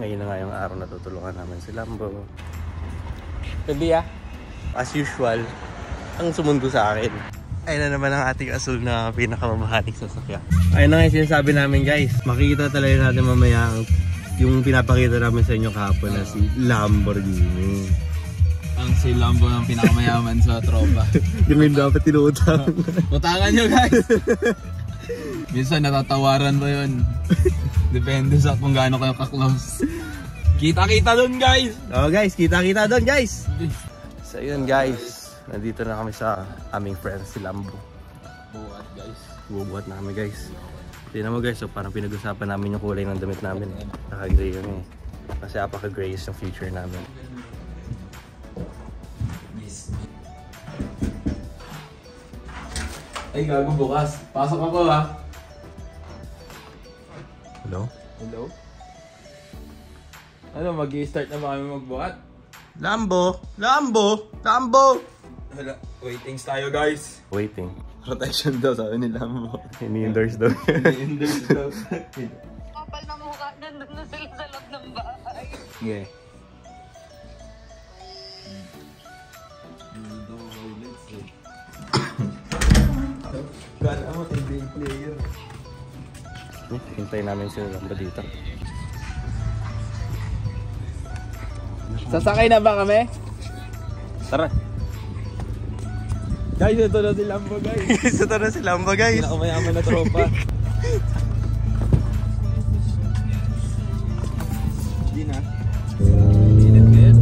Ngayon na nga yung araw na tutulungan namin si Lambo. Hindi ah. As usual, ang sumundo sa akin. Ayun na naman ang ating asul na pinakamamahaling sasakyan. Ayun na nga yung sinasabi namin guys. Makikita talaga natin mamaya yung pinapakita namin sa inyo kahapon na si Lamborghini. Ang si Lambo ng pinakamayaman sa tropa. Yung hindi dapat tinutang. Utangan nyo guys! Minsan natatawaran mo yun. Depende sa kung gaano kayo ka-close. Kita-kita dun guys! Oh guys, kita-kita dun guys! So yun guys, nandito na kami sa aming friend si Lambo. Buhat guys. Bubuhat na kami guys. Tignan mo guys, so parang pinag-usapan namin yung kulay ng damit namin. Naka-gray kami. Kasi apaka-grayish yung future namin. Ay gago bukas. Pasok ako ha. Hello? Hello? Ano, mag-i-start na ba kami magbuhat? Lambo! Lambo! Lambo! Hala, waitings tayo guys. Waiting. Protection daw sabi ni Lambo. Ini-endorse daw. Ini-endorse daw. Kapal na mukha, nandun na sila sa loob ng bahay. Yeah. Kala mo NBA player. Hintayin namin si Lambo dito. Sasakay na ba kami? Tara! Guys, ito na si Lambo guys. Ito na si Lambo guys. Pinakamayaman na tropa. Hindi na. Init ngayon.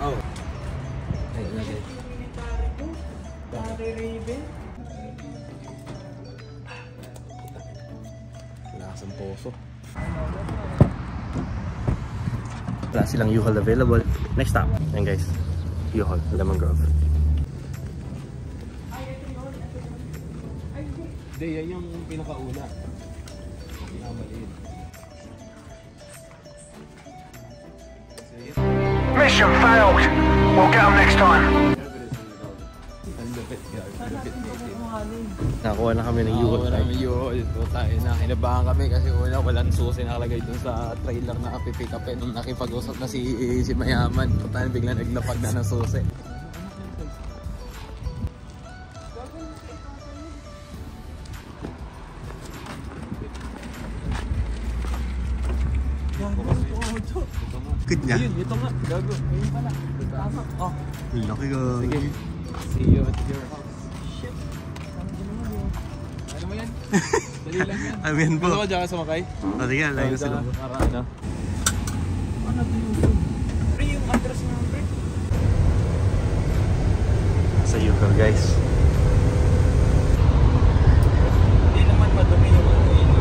Oh. Ayun na guys. Lakas ang poso. Wala silang U-Haul available. Next stop. Yan guys. U-Haul, Lemon Grove. Hindi, yan yung pinakauna. Pinakamaliit. Mission failed. We'll get them next time. Ang lupit guys. Lupit natin. Nakakuha na kami ng U-Haul. Wala may U-Haul. Tayo na. Kinabahan kami kasi una walang susi nakalagay dun sa trailer na pipick up nung nakipag-usap na si Mayaman. Tayo bigla naglapag na ng susi. Good niya. Ayun, ito nga. Gago. Ayun pala. Tama. Oh. Laki ka. Sige. See you at your house. Shit. Ano mo yan? Dali lang yan. Amin po. Gusto ko dyan ka sumakay? O sige, layo na sila. Para ano? Ano ito yung? Pre, yung address na pre. Sa U-Haul guys. Hindi naman madumi yung ano yun.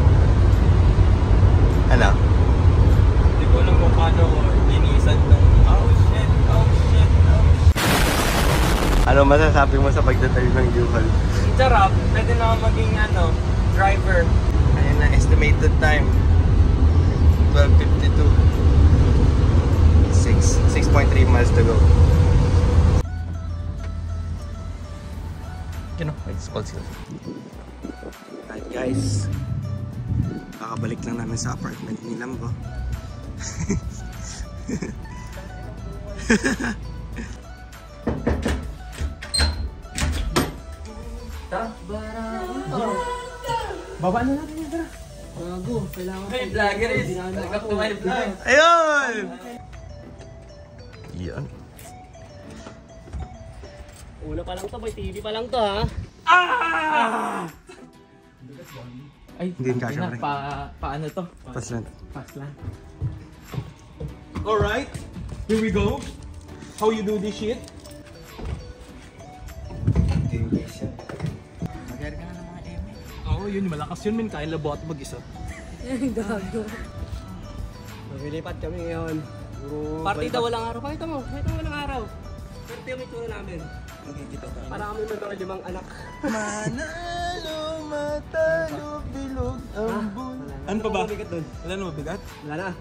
Ano? Hindi ko alam kung paano linisan ng oh shit. Ano masasabi mo sa pagdatayo ng U-Haul? Sarap, pwede na maging ano, driver. Ayun na, estimated time 12:52. 6.3 miles to go. You know, it's called sila. Alright guys, kakabalik lang namin sa apartment ni Lambo. Baba na natin yung tara. Gago, kailangan ko. Hey, vlogger is. Welcome to my vlog. Ayun! Yan. Una pa lang to boy, TV pa lang to ha. Ay, Hindi yung kasha, pre. paano to? Pas lang. Pass lang. Alright, here we go. How you do this shit? Magari ka na ng mga eme. Oo, yun, malakas yun, min. Kaya labo at mag-isa. Gago. Maglilipat kami ngayon. Partida walang araw. Pakita mo walang araw. Pero yung itsura namin. Magkikita tayo. Para kami may mga 5 anak. Manalo, matalo, bilog, ambon. Ano pa ba? Mabigat doon. Wala na mabigat? Wala na.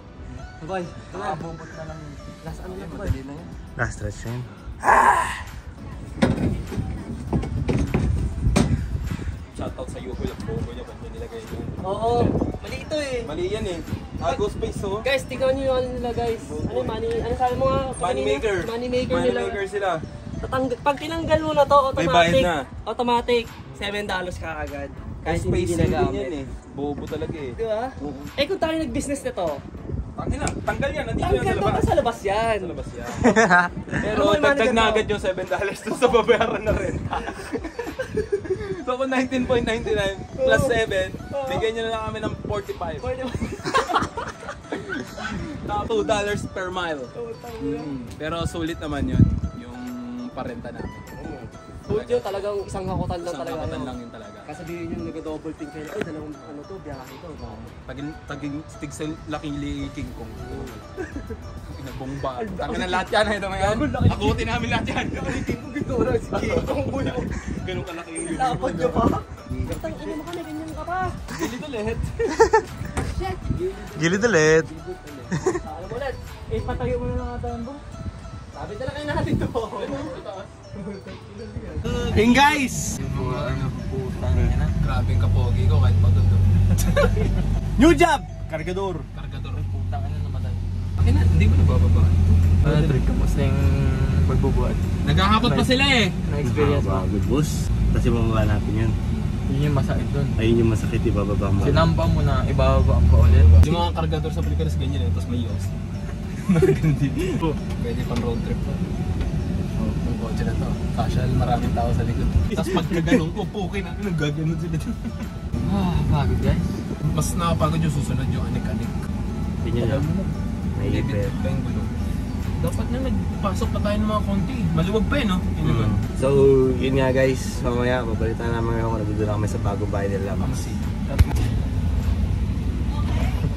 Boy, Bubot na lang. last ano yan boy? Madali na yan. Last stretch yun. ko yung bobo niya, ba't niya nilagay yun? Oo, mali ito eh. Mali yan eh. Ago space oh. Guys, tingnan nyo yung ano nila guys. Ano sabi mo nga? Money maker. Money maker nila. Money maker sila. Pag tinanggal mo na to, May bayad automatic. na. Automatic. $7 ka agad. Kahit hindi Space din yan ginagamit. eh. Bobo talaga eh. Di ba? Eh kung tayo nag-business nito, Tangina, tanggal yan. Nandito yan sa tanggal labas. ka sa labas yan. Sa labas yan. Pero Pero dagdag na agad yung $7 doon sa babayaran na renta. So kung 19.99 plus 7, bigyan nyo na lang kami ng 45. $2 per mile. Pero sulit naman yun, yung parenta namin. Sulit yun, talagang isang hakutan lang Isang talaga. kakutan ano. lang yun talaga. Kasabihin yung nag-double think kayo, ay dalawang ano to, biyahe to. Taging stig sa Lakili King Kong. Inabomba. Tangin na lahat yan. Ito ngayon. Akutin namin lahat yan. Ganun kalaki yung yun. Lapad nyo pa? Tang ina mo ka na, ganyan ka pa. Gilid ulit. Gilid ulit. Alam mo ulit, patayo mo na lang ata yan ba? Sabi talaga kayo natin to. Hey guys! Grabe yung kapogi ko kahit pagod doon. New job! Kargador. Kargador. Putang ina namatay. Bakit na? Hindi mo nabababa. Trick, kamusta yung pagbubuhat? Naghahakot pa sila eh. Na-experience mo? Good boss. Kasi bababa natin yun. Yun yung masakit dun. Ayun yung masakit, ibababa mo. Sinampa mo na, ibababa pa ulit. Yung mga kargador sa Pilipinas ganyan eh. Tapos may yos. Pwede pang road trip to. Ang kotse na to. Casual, maraming tao sa likod. Tapos pagkaganong ko, pukin na. Nagaganon sila dyan. Pagod guys. Mas nakapagod yung susunod yung anik-anik. Tingnan nyo. Naipit. Pa yung gulong. Dapat na nagpasok pa tayo ng mga konti. Maluwag pa eh, no? So, yun nga guys. Mamaya, babalitan namin ako. Nandito na kami sa bagong bahay nila.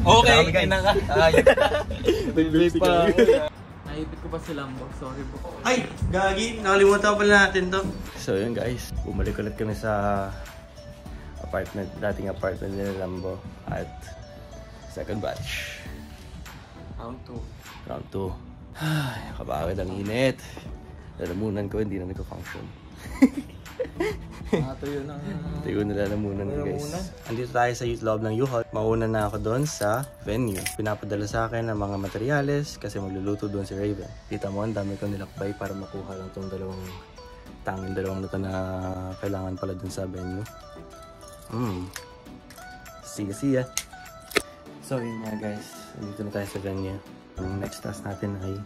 Okay! Bilis pa. Naipit ko pa si Lambo. Sorry po. Ay! Gagi! Nakalimutan pala natin to. So yun guys. Bumalik ulit kami sa apartment. Dating apartment nila Lambo. At second batch. Round 2. Round 2. Ay, kabawid ang init. Lalamunan ko, hindi na nagko-function. Tuyo ng... Tayo na lalamunan ko guys. Andito tayo sa loob ng U-Haul. Mauna na ako doon sa venue. Pinapadala sa akin ng mga materyales kasi magluluto doon si Raven. Kita mo, ang dami ko nilakbay para makuha lang itong dalawang luto na kailangan pala doon sa venue. See ya. So yun nga guys, andito na tayo sa venue. Ang next task natin ay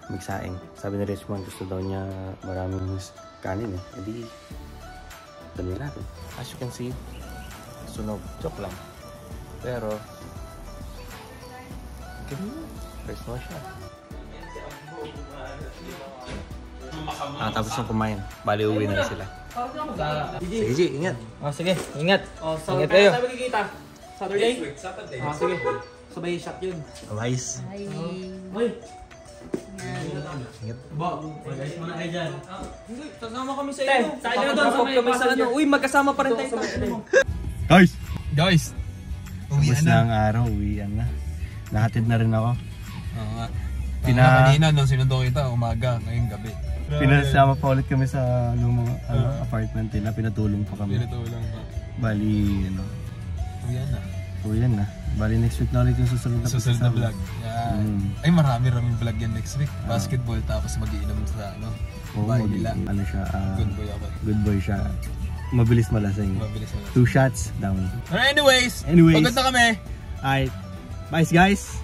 magsaing. Sabi ni Richmond, gusto daw niya maraming kanin eh. Edi, dami natin. As you can see, sunog. Joke lang. Pero, first mo siya. Tapos ng kumain. Bali, uwi na sila. Sige, G, ingat. Sige, ingat. So, Ingat kaya kayo. tayo magkikita? Saturday? Sige. Sabay shot yun. Vice. Hoy! Sasama kami sa Te, sa akin na doon, sa may passenger. Uy, magkasama pa rin tayo. Guys! Tapos na ang araw, uwian na. Nahatid na rin ako. Oo nga. Kanina nung sinundo kita, umaga, ngayong gabi. Pinasama pa ulit kami sa lumang apartment nila. Pinatulong pa kami. Pinatulong pa. Bali, Uyan na. uwian na. Bali, next week na ulit yung susunod na Susunod na vlog. Yan. Ay, marami-raming vlog yan next week. Basketball, tapos mag-iinom sa bahay nila. Ano siya, Good boy ako. good boy siya. Mabilis malasing. Mabilis mo lang. 2 shots, down. Anyways, Anyways. pagod na kami. Alright, bye guys!